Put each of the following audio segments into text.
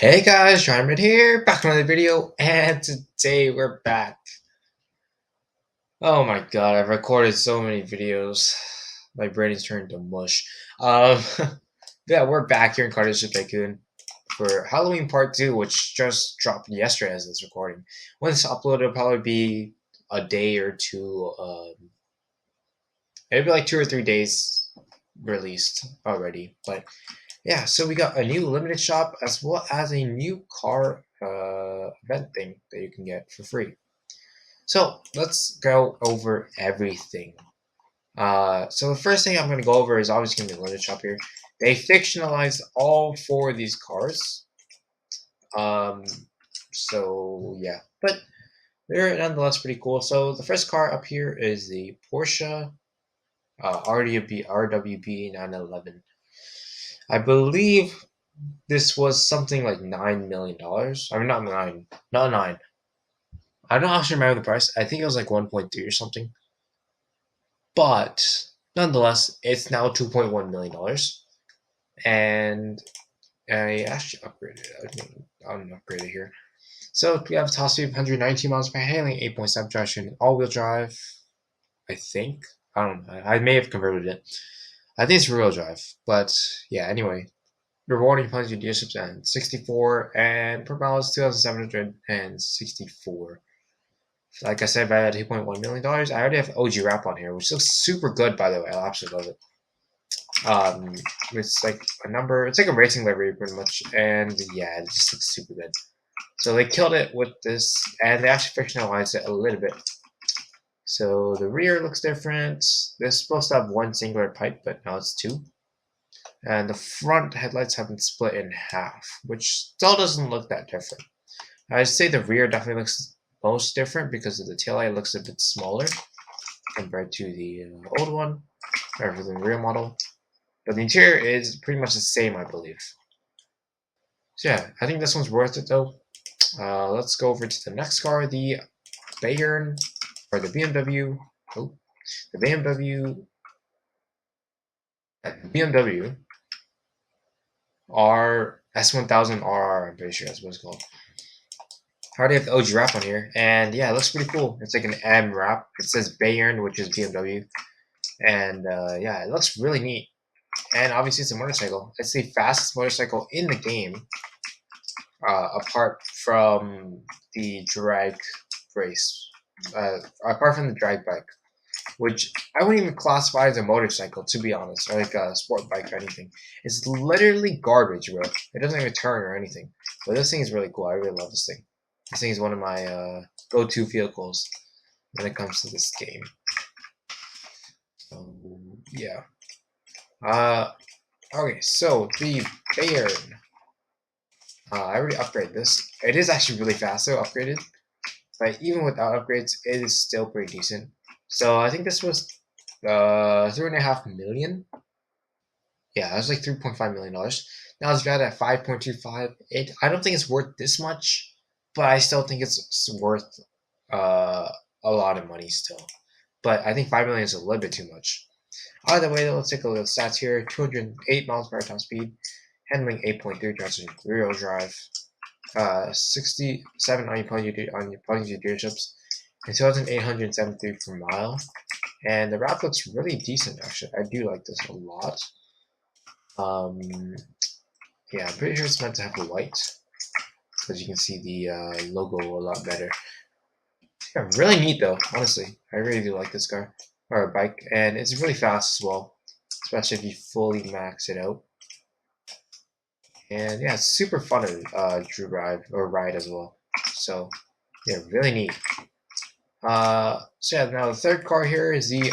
Hey guys, Ryan here, back with another video, and today we're back. Oh my god, I've recorded so many videos. My brain is turning to mush. Um, yeah, we're back here in Tycoon for Halloween Part 2, which just dropped yesterday as this recording. When it's uploaded, it'll probably be a day or two, it'll be like 2 or 3 days released already, but yeah, so we got a new limited shop as well as a new car event thing that you can get for free. So let's go over everything. So the first thing I'm going to go over is obviously going to be the limited shop here. They fictionalized all four of these cars. Um, so yeah, but they're nonetheless pretty cool. So the first car up here is the Porsche RWB 911. I believe this was something like $9 million. I mean, not nine, not nine. I don't actually remember the price. I think it was like 1.3 or something. But nonetheless, it's now $2.1 million, and I actually upgraded it. I'm upgraded here. So we have a top speed of 119 miles per handling, 8.7 traction, all-wheel drive. I think I don't know. I may have converted it. I think it's rear-wheel drive, but yeah. Anyway, rewarding points your dealerships and 64 and per mile is 2,764. Like I said, by $2.1 million. I already have OG wrap on here, which looks super good, by the way. I absolutely love it. It's like a number, it's like a racing livery pretty much, and yeah, it just looks super good. So they killed it with this, and they actually fictionalized it a little bit. So the rear looks different. They're supposed to have one singular pipe, but now it's two. And the front headlights have been split in half, which still doesn't look that different. I'd say the rear definitely looks most different because of the taillight looks a bit smaller compared to the old one, or the rear model. But the interior is pretty much the same, I believe. So yeah, I think this one's worth it though. Let's go over to the next car, the Bayern, or the BMW. Oh, the BMW R S1000RR. I'm pretty sure that's what it's called. I already have the OG wrap on here, and yeah, it looks pretty cool. It's like an M wrap. It says Bayern, which is BMW, and yeah, it looks really neat. And obviously, it's a motorcycle. It's the fastest motorcycle in the game, apart from the drag race, apart from the drag bike, which I wouldn't even classify as a motorcycle, to be honest, or like a sport bike or anything. It's literally garbage, bro. It doesn't even turn or anything. But this thing is really cool. I really love this thing. This thing is one of my go-to vehicles when it comes to this game. So, yeah. Okay, so the Bayern. I already upgraded this. It is actually really fast though, upgraded. But even without upgrades, it is still pretty decent. So I think this was 3.5 million. Yeah, it was like $3.5 million. Now it's valued at 5.25. I don't think it's worth this much, but I still think it's worth a lot of money still. But I think 5 million is a little bit too much. Either way, though, let's take a look at the stats here. 208 miles per hour top speed, handling 8.3 traction, rear-wheel drive, 67 on your plugging dealerships, and 2,873 per mile. And the wrap looks really decent, actually. I do like this a lot. Yeah, I'm pretty sure it's meant to have the white, because you can see the logo a lot better. Yeah, really neat though, honestly. I really do like this car, or bike, and it's really fast as well, especially if you fully max it out. And yeah, it's super fun to drive or ride as well. So yeah, really neat. So yeah, now the third car here is the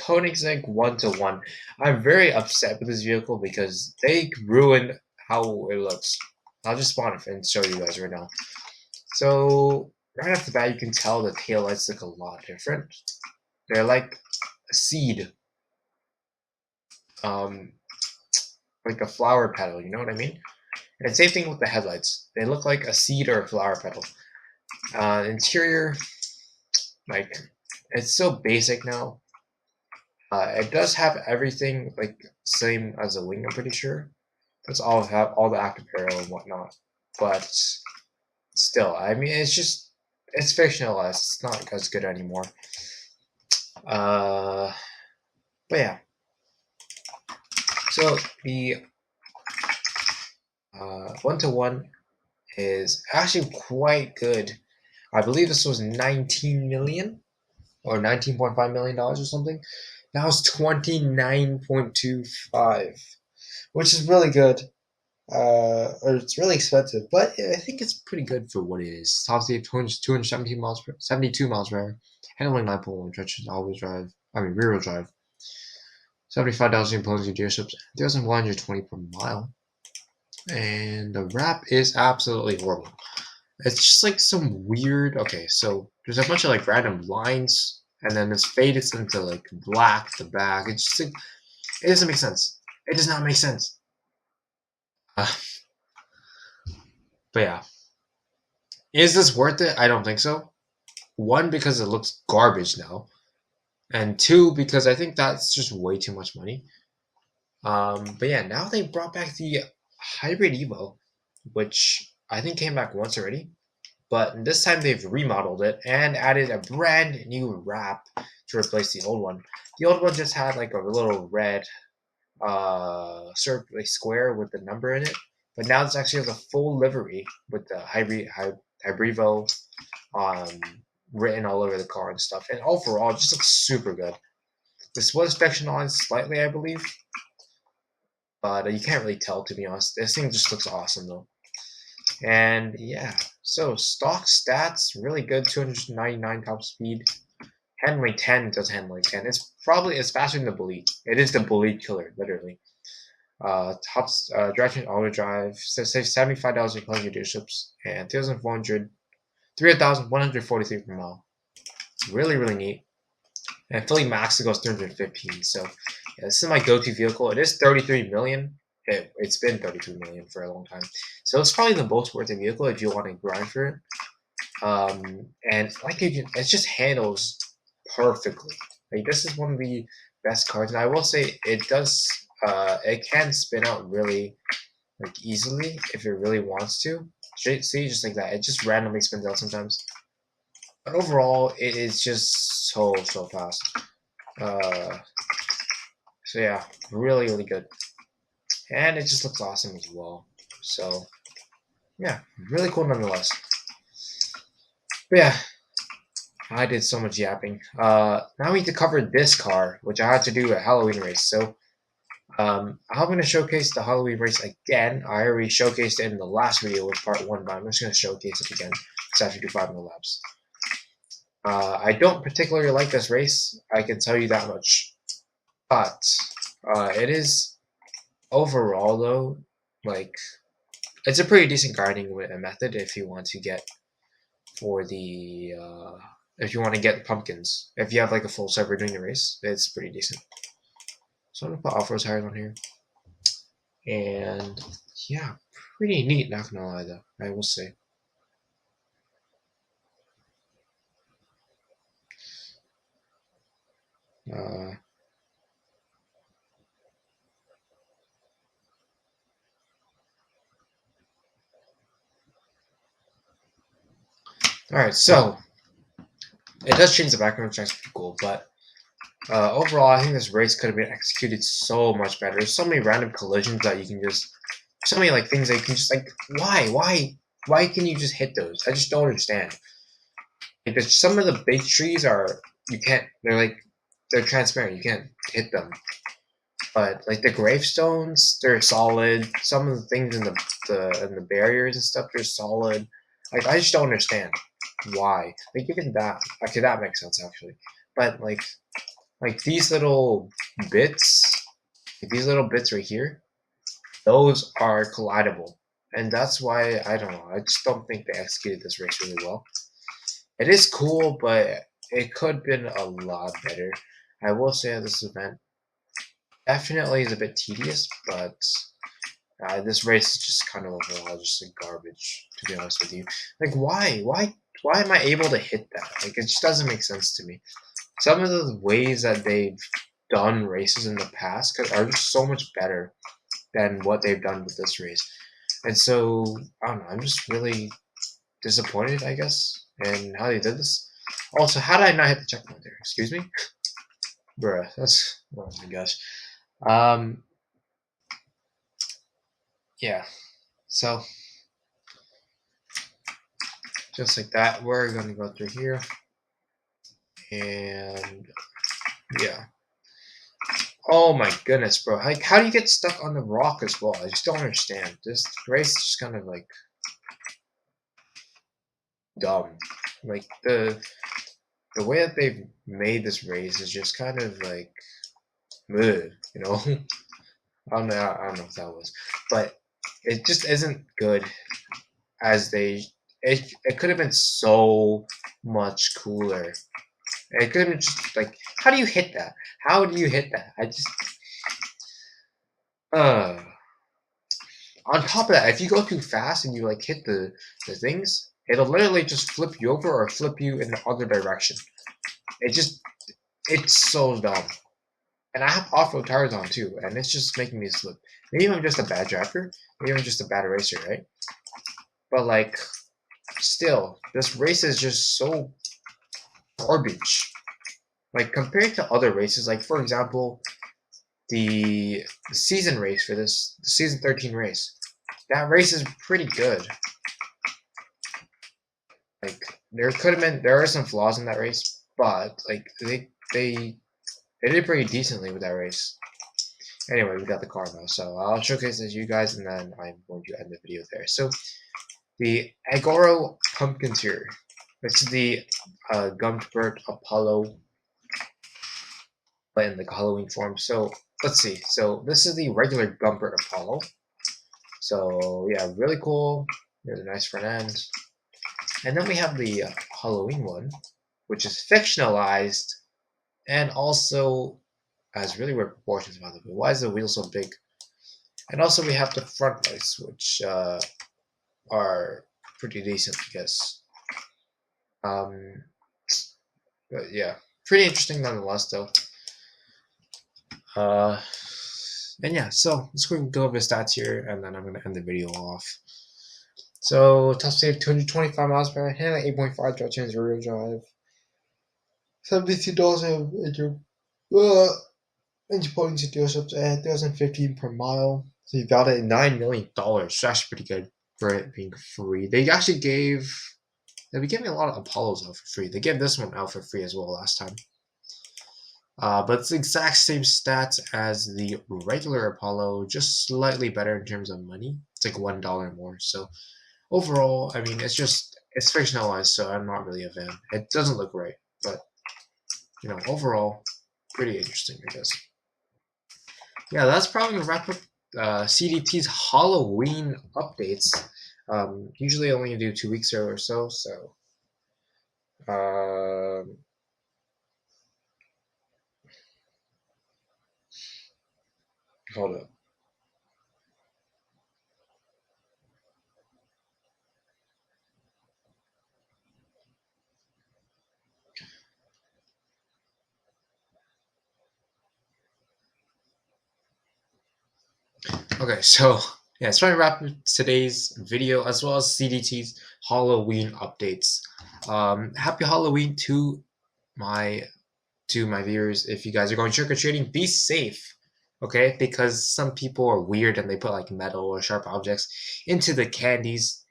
Koenigsegg 1-1. I'm very upset with this vehicle because they ruined how it looks. I'll just spawn it and show you guys right now. So right off the bat, you can tell the taillights look a lot different. They're like a seed. Like a flower petal, you know what I mean? And same thing with the headlights. They look like a seed or a flower petal. Interior, like, it's so basic now. It does have everything like same as a wing, I'm pretty sure. It's all have all the active aero and whatnot. but still, I mean, it's fictionalized. It's not as good anymore. But yeah. So the 1-to-1 is actually quite good. I believe this was 19 million or $19.5 million or something. Now it's 29.25, which is really good. Or it's really expensive, but I think it's pretty good for what it is. Top speed 217 miles per 72 miles per hour, handling 9.1 stretches, all-wheel drive. I mean rear-wheel drive. 75,000 opposing dealerships, 3,120 per mile. And the wrap is absolutely horrible. It's just like some weird. Okay, so there's a bunch of like random lines, and then it's faded into like black at the back. It's just like it doesn't make sense. It does not make sense. Uh, but yeah, is this worth it? I don't think so. One, because it looks garbage now, and two, because I think that's just way too much money. But yeah, now they brought back the Hybrid Evo, which I think came back once already. But this time they've remodeled it and added a brand new wrap to replace the old one. The old one just had like a little red circular square with the number in it, but now it's actually has a full livery with the Hybrivo written all over the car and stuff. And overall, it just looks super good. This was fictionalized slightly, I believe, but you can't really tell, to be honest. This thing just looks awesome though. And yeah, so stock stats really good. 299 top speed, handling 10. It does handling 10. It's faster than the Bullet. It is the Bullet killer, literally. Top direction auto drive. Saves 75,000 plus your dealerships and 3,143 per mile. Really, really neat. And Philly Max goes 315. So yeah, this is my go-to vehicle. It is 33 million. It's been 33 million for a long time, so it's probably the most worth it vehicle if you want to grind for it. And like it just handles perfectly. Like this is one of the best cars, and I will say it does. It can spin out really like easily if it really wants to. See, just like that, it just randomly spins out sometimes. But overall, it is just so fast. So yeah, really good. And it just looks awesome as well. So, yeah, really cool nonetheless. But yeah, I did so much yapping. Now we need to cover this car, which I had to do a Halloween race. So, I'm going to showcase the Halloween race again. I already showcased it in the last video with part 1, but I'm just going to showcase it again. Because I have to do 5 more laps. I don't particularly like this race. I can tell you that much. But it is... Overall, though, like it's a pretty decent grinding method if you want to get for the if you want to get pumpkins. If you have like a full server doing the race, it's pretty decent. So I'm gonna put off-road tires on here, and yeah, pretty neat. Not gonna lie though, I will say. Alright, so it does change the background, which is pretty cool, but overall, I think this race could have been executed so much better. There's so many random collisions that you can just, so many like things that you can just like, why can you just hit those? I just don't understand. Because some of the big trees are, they're transparent, you can't hit them. But like the gravestones, they're solid. Some of the things in the barriers and stuff, they're solid. Like I just don't understand why. Like even that, okay, that makes sense actually. But like these little bits, right here, those are collidable, and that's why I don't know. I just don't think they executed this race really well. It is cool, but it could have been a lot better. I will say this event definitely is a bit tedious, but this race is just kind of overall just like garbage, to be honest with you. Like why am I able to hit that? Like it just doesn't make sense to me. Some of the ways that they've done races in the past are just so much better than what they've done with this race. And so I don't know. I'm just really disappointed, I guess, in how they did this. Also, how did I not hit the checkpoint there? Excuse me, bruh. That's oh my gosh. Um, yeah. So just like that, we're gonna go through here, and yeah. Oh my goodness, bro. Like, how do you get stuck on the rock as well? I just don't understand. This race is just kind of like dumb. Like the way that they've made this race is just kind of like, ugh, you know. I don't know what that was, but it just isn't good. As they, it could have been so much cooler. It could have been just like, how do you hit that? How do you hit that? I just, uh. On top of that, if you go too fast and you like hit the things, it'll literally just flip you over or flip you in the other direction. It just, it's so dumb. And I have off-road tires on too, and it's just making me slip. Maybe I'm just a bad driver. Maybe I'm just a bad racer, right? But like, still, this race is just so garbage. Like compared to other races, like for example, the season race for this, the season 13 race. That race is pretty good. Like there are some flaws in that race, but like they did pretty decently with that race. Anyway, we got the car now, so I'll showcase this to you guys, and then I'm going to end the video there. So the Agoro Pumpkins here. This is the Gumbert Apollo, but in like Halloween form. So let's see. So this is the regular Gumbert Apollo. So yeah, really cool. There's a nice front end. And then we have the Halloween one, which is fictionalized and also has really weird proportions, by the way. Why is the wheel so big? And also we have the front lights, which are pretty decent, I guess. But yeah, pretty interesting nonetheless, though. And yeah, so let's go over the stats here, and then I'm going to end the video off. So top speed 225 miles per hour, handling 8.5 drive chains rear drive. $72 engine points to dealerships at $1,015 per mile. So you got it at $9 million. It's actually pretty good for it being free. They've been giving a lot of Apollos out for free. They gave this one out for free as well last time. But it's the exact same stats as the regular Apollo, just slightly better in terms of money. It's like $1 more. So overall, I mean, it's fictionalized, so I'm not really a fan. It doesn't look right, but you know, overall, pretty interesting, I guess. Yeah, that's probably gonna wrap up CDT's Halloween updates. Usually only do 2 weeks or so. So, hold up. Okay, so yeah, it's trying to wrap up today's video as well as CDT's Halloween updates. Happy Halloween to my viewers. If you guys are going trick or treating, be safe, okay? Because some people are weird and they put like metal or sharp objects into the candies.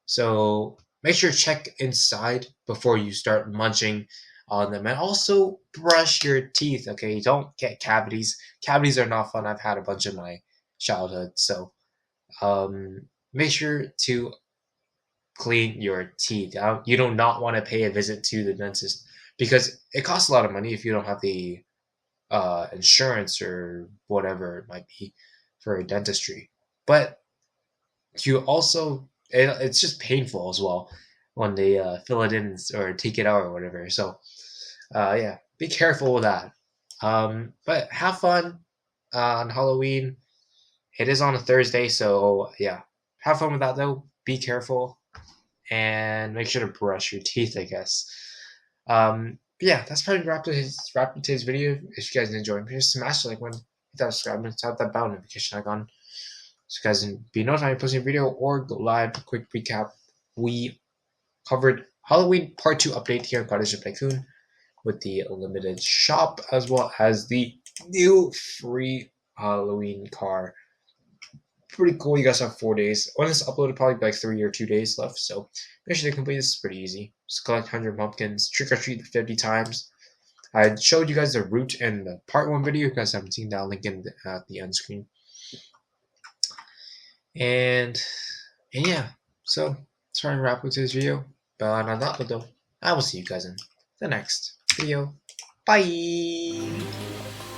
So make sure to check inside before you start munching on them, and also brush your teeth. Okay, don't get cavities. Cavities are not fun. I've had a bunch in my childhood, so make sure to clean your teeth. You do not want to pay a visit to the dentist because it costs a lot of money if you don't have the insurance or whatever it might be for dentistry. But you also, it's just painful as well when they fill it in or take it out or whatever. So yeah, be careful with that. But have fun on Halloween. It is on a Thursday, so yeah, have fun with that though. Be careful and make sure to brush your teeth, I guess. Yeah, that's probably wrap up today's video. If you guys enjoyed, please smash the like button, hit that subscribe button, tap that bell notification icon. so you guys can be notified of posting a video or go live. Quick recap: we covered Halloween Part 2 update here in Cottage of Tycoon with the limited shop as well as the new free Halloween car. Pretty cool. You guys have 4 days. When this uploaded, probably like 3 or 2 days left. So make sure to complete this. Is pretty easy. Just collect 100 pumpkins, trick or treat 50 times. I showed you guys the route in the part 1 video. You guys haven't seen that, link in at the end screen. And yeah, so that's where I'm wrap with this video. But on that note, I will see you guys in the next video. Bye!